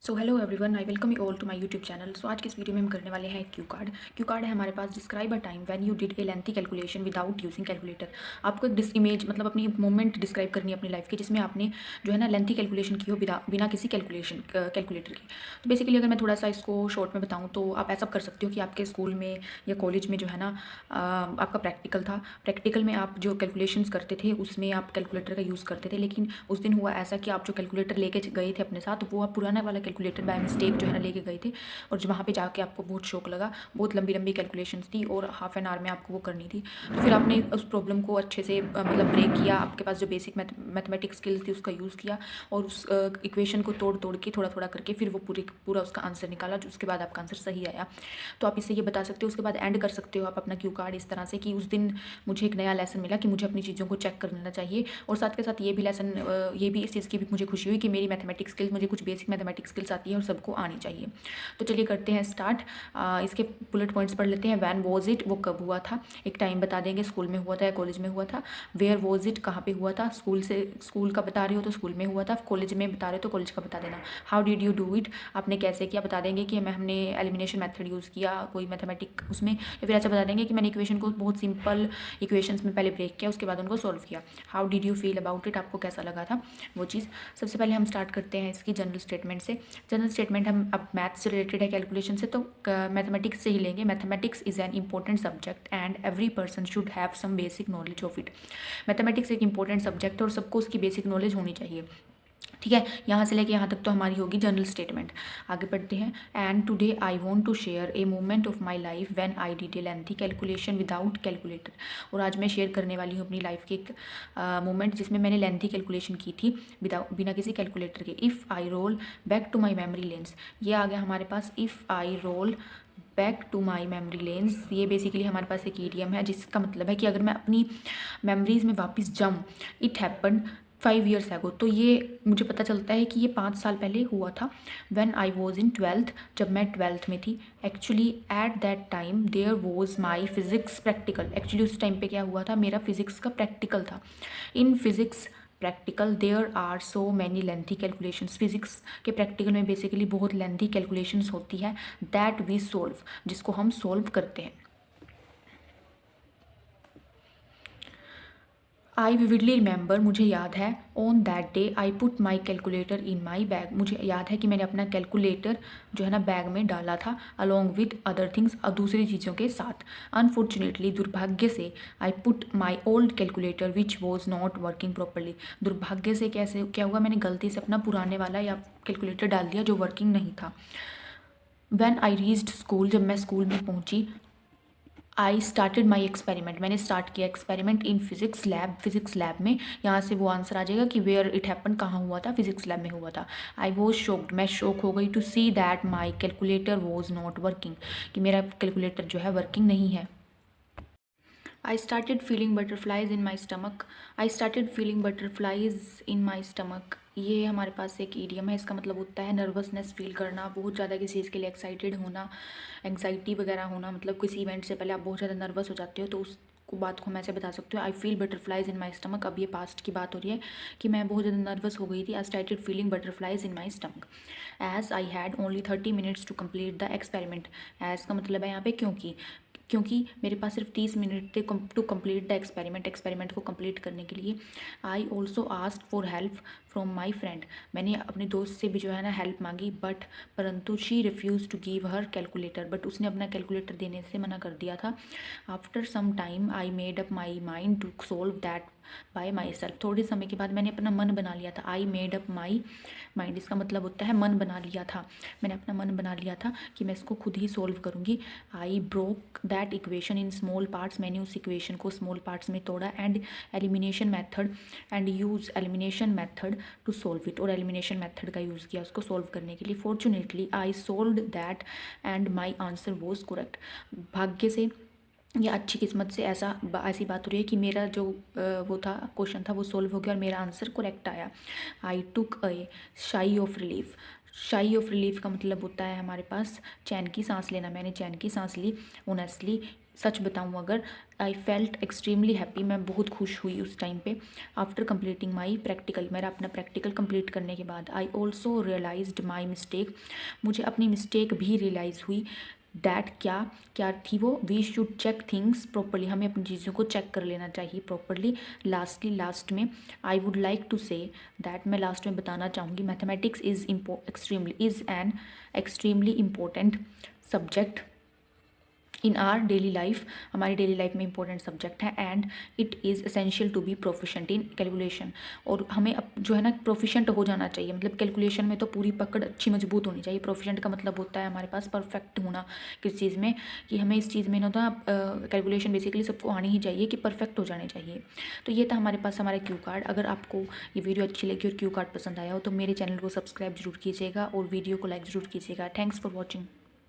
So hello everyone, I welcome you all to my YouTube channel. So आज की इस video में हम करने वाले हैं क्यू कार्ड है हमारे पास। Describe a time when you did a lengthy calculation without using calculator. आपको एक इमेज मतलब अपनी मोमेंट डिस्क्राइब करनी है अपनी लाइफ की, जिसमें आपने जो है ना लेंथी कैलकुलेशन की हो बिना किसी कैलकुलेटर की। तो बेसिकली अगर मैं थोड़ा सा इसको शॉर्ट में बताऊँ तो आप ऐसा कर सकते हो कि आपके स्कूल में या कॉलेज में जो है ना आपका प्रैक्टिकल था। प्रैक्टिकल में आप जो कैलकुलेशंस करते थे उसमें आप कैलकुलेटर का यूज़ करते थे, लेकिन उस दिन हुआ ऐसा कि आप जो कैलकुलेटर लेके गए थे अपने साथ, वो आप पुराना वाला कैलकुलेटर बाय मिस्टेक जो है ना लेके गए थे। और जब वहाँ पे जाके आपको बहुत शौक लगा, बहुत लंबी लंबी कैलकुलेशंस थी और हाफ एन आवर में आपको वो करनी थी। तो फिर आपने उस प्रॉब्लम को अच्छे से मतलब ब्रेक किया, आपके पास जो बेसिक मैथमेटिक्स स्किल्स थी उसका यूज़ किया और उस इक्वेशन को तोड़ तोड़ के थोड़ा थोड़ा करके फिर वो पूरा उसका आंसर निकाला, जो उसके बाद आपका आंसर सही आया। तो आप इससे ये बता सकते हो, उसके बाद एंड कर सकते हो आप अपना क्यू कार्ड इस तरह से कि उस दिन मुझे एक नया लेसन मिला कि मुझे अपनी चीज़ों को चेक कर लेना चाहिए। और साथ के साथ ये भी लेसन, ये भी इस चीज़ की भी मुझे खुशी हुई कि मेरी मैथमेटिक्स स्किल्स, मुझे कुछ बेसिक मैथमेटिक्स स्किल्स आती है और सबको आनी चाहिए। तो चलिए करते हैं स्टार्ट। इसके बुलेट पॉइंट्स पढ़ लेते हैं। वैन वॉज इट, वो कब हुआ था, एक टाइम बता देंगे, स्कूल में हुआ था या कॉलेज में हुआ था। वेयर वॉज इट, कहाँ पे हुआ था, स्कूल का बता रहे हो तो स्कूल में हुआ था, कॉलेज में बता रहे हो तो कॉलेज का बता देना। How did you do it, आपने कैसे किया, बता देंगे कि हमने एलिमिनेशन मेथड यूज़ किया कोई मैथमेटिक उसमें, या फिर ऐसा बता देंगे कि मैंने इक्वेशन को बहुत सिंपल इक्वेशंस में पहले ब्रेक किया, उसके बाद उनको सॉल्व किया। How did you feel about it, आपको कैसा लगा था वो चीज़। सबसे पहले हम स्टार्ट करते हैं इसकी जनरल स्टेटमेंट से। जनरल स्टेटमेंट हम अब मैथ्स से रिलेटेड है, कैलकुलेशन से, तो मैथमेटिक्स से ही लेंगे। Mathematics is an important subject and every person should have some basic knowledge of it. Mathematics एक इंपॉर्टेंट सब्जेक्ट है और सबको उसकी बेसिक नॉलेज होनी चाहिए। ठीक है, यहाँ से लेके यहाँ तक तो हमारी होगी जनरल स्टेटमेंट। आगे बढ़ते हैं। And today I want to share a moment of my life when I did a lengthy calculation without calculator. और आज मैं शेयर करने वाली हूँ अपनी लाइफ की एक मोमेंट जिसमें मैंने लेंथी कैलकुलेशन की थी बिना किसी कैलकुलेटर के। If I roll back to my memory lens, ये आ गया हमारे पास। If I roll back to my memory lens, ये बेसिकली हमारे पास एक ईडियम है जिसका मतलब है कि अगर मैं अपनी मेमोरीज़ में वापस जाऊँ, इट हैपन 5 years ago, तो ये मुझे पता चलता है कि ये 5 साल पहले हुआ था। When I was in 12th, जब मैं 12th में थी। Actually at that time there was my physics practical, actually उस टाइम पे क्या हुआ था, मेरा फिज़िक्स का प्रैक्टिकल था। In physics practical there are so many lengthy calculations, physics के प्रैक्टिकल में बेसिकली बहुत लेंथी कैलकुलेशंस होती है। दैट वी सोल्व, जिसको हम सोल्व करते हैं। आई विविडली रिमेंबर, मुझे याद है। On that day I put my calculator in my bag, मुझे याद है कि मैंने अपना कैलकुलेटर जो है ना बैग में डाला था, अलॉन्ग विद अदर थिंग्स, दूसरी चीज़ों के साथ। अनफॉर्चुनेटली, दुर्भाग्य से, I put my old calculator which was not working properly. दुर्भाग्य से कैसे क्या हुआ, मैंने गलती से अपना पुराने वाला या कैलकुलेटर डाल दिया जो वर्किंग नहीं था। वैन आई रीच्ड स्कूल, जब मैं स्कूल में पहुंची, आई स्टार्टेड माई एक्सपेरिमेंट, मैंने स्टार्ट किया एक्सपेरिमेंट इन फिजिक्स लैब में। यहाँ से वो आंसर आ जाएगा कि वेयर इट हैपन, कहाँ हुआ था, फिजिक्स लैब में हुआ था। आई वॉज शॉक्ड, मैं शॉक हो गई, to see that my calculator was not working, कि मेरा कैलकुलेटर जो है वर्किंग नहीं है। I started feeling butterflies in my stomach, I started feeling butterflies in my stomach, ये हमारे पास एक ईडियम है। इसका मतलब होता है नर्वसनेस फील करना, बहुत ज़्यादा किसी चीज़ के लिए एक्साइटेड होना, एंग्जाइटी वगैरह होना, मतलब किसी इवेंट से पहले आप बहुत ज़्यादा नर्वस हो जाते हो, तो उस बात को मैं ऐसे बता सकती हूँ, I feel butterflies in my stomach. अब ये पास्ट की बात हो रही है कि मैं बहुत ज़्यादा नर्वस हो गई थी। I started feeling butterflies in my stomach as I had only 30 minutes to complete the experiment. As का मतलब है यहाँ पे क्योंकि मेरे पास सिर्फ 30 मिनट थे टू कम्प्लीट द एक्सपेरिमेंट को कंप्लीट करने के लिए। I also asked for help from my friend, मैंने अपने दोस्त से भी जो है ना हेल्प मांगी, परंतु she refuse to give her calculator, but उसने अपना कैलकुलेटर देने से मना कर दिया था। After some time I made up my mind to solve that by myself, थोड़े समय के बाद मैंने अपना मन बना लिया था। आई मेड अप माई माइंड, इसका मतलब होता है मन बना लिया था, मैंने अपना मन बना लिया था कि मैं इसको खुद ही सोल्व करूँगी। I broke that equation in small parts, मैंने उस इक्वेशन को स्मॉल पार्ट्स में तोड़ा। And use elimination method to solve it, और एलिमिनेशन मेथड का यूज़ किया उसको सॉल्व करने के लिए। Fortunately I solve that and my answer was correct, भाग्य से या अच्छी किस्मत से ऐसी बात हो रही है कि मेरा जो वो था क्वेश्चन था वो सोल्व हो गया और मेरा आंसर करेक्ट आया। आई टुक ए शाई ऑफ रिलीफ, शाई ऑफ रिलीफ का मतलब होता है हमारे पास चैन की सांस लेना। मैंने चैन की सांस ली। ऑनेस्टली सच बताऊं अगर, आई फेल्ट एक्सट्रीमली हैप्पी, मैं बहुत खुश हुई उस टाइम पे। आफ्टर कंप्लीटिंग माई प्रैक्टिकल, मेरा अपना प्रैक्टिकल कंप्लीट करने के बाद, I also realised my mistake, मुझे अपनी मिस्टेक भी रियलाइज़ हुई। डैट क्या क्या थी वो, we should check things properly, हमें अपनी चीज़ों को चेक कर लेना चाहिए प्रॉपरली। लास्टली लास्ट में I would like to say that, मैं लास्ट में बताना चाहूँगी mathematics is an extremely important subject in our daily life, हमारी डेली लाइफ में इंपॉर्टेंट सब्जेक्ट है। And it is essential to be proficient in calculation, और हमें अब जो है ना प्रोफिशेंट हो जाना चाहिए, मतलब कैलकुलेशन में तो पूरी पकड़ अच्छी मजबूत होनी चाहिए। प्रोफिशेंट का मतलब होता है हमारे पास परफेक्ट होना किस चीज़ में, कि हमें इस चीज़ में ना होता कैलकुलेशन बेसिकली सबको आनी ही चाहिए, कि परफेक्ट हो जाने चाहिए। तो ये था हमारे पास हमारा क्यू कार्ड। अगर आपको ये वीडियो अच्छी लगी और क्यू कार्ड पसंद आया हो तो मेरे चैनल को सब्सक्राइब जरूर कीजिएगा और वीडियो को लाइक ज़रूर कीजिएगा। Thanks for watching.